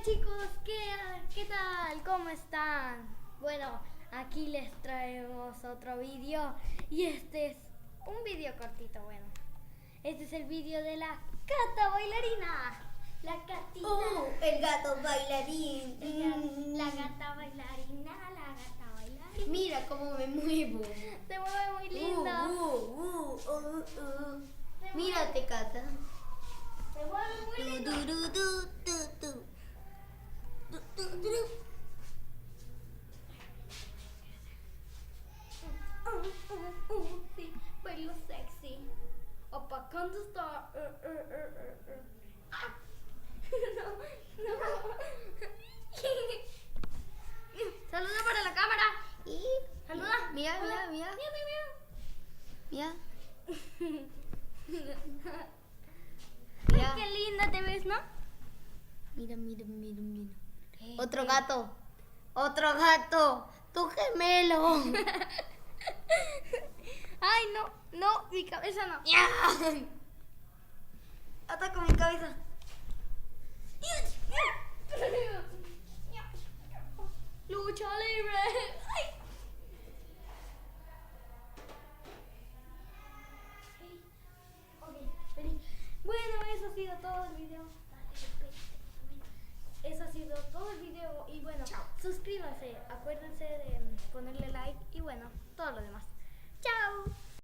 Chicos, ¿qué tal? ¿Cómo están? Bueno, aquí les traemos otro vídeo y este es un vídeo cortito, bueno. Este es el vídeo de la gata bailarina. La gatita. El gato bailarín. La gata bailarina, la gata bailarina. Mira cómo me muevo. Se mueve muy lindo. Mírate, Cata. Se mueve muy lindo. Sí, bailo sexy. Opacando está. No, no. Saluda para la cámara. Y Saluda. mira. Mira. Mira. Qué linda te ves, ¿no? Mira. Otro gato. Tu gemelo. Ay, no, mi cabeza no. Ataca mi cabeza. Lucha libre. Ay. Bueno, eso ha sido todo el video. Eso ha sido todo el video y bueno, Chao. suscríbanse, acuérdense de ponerle like y bueno, todo lo demás.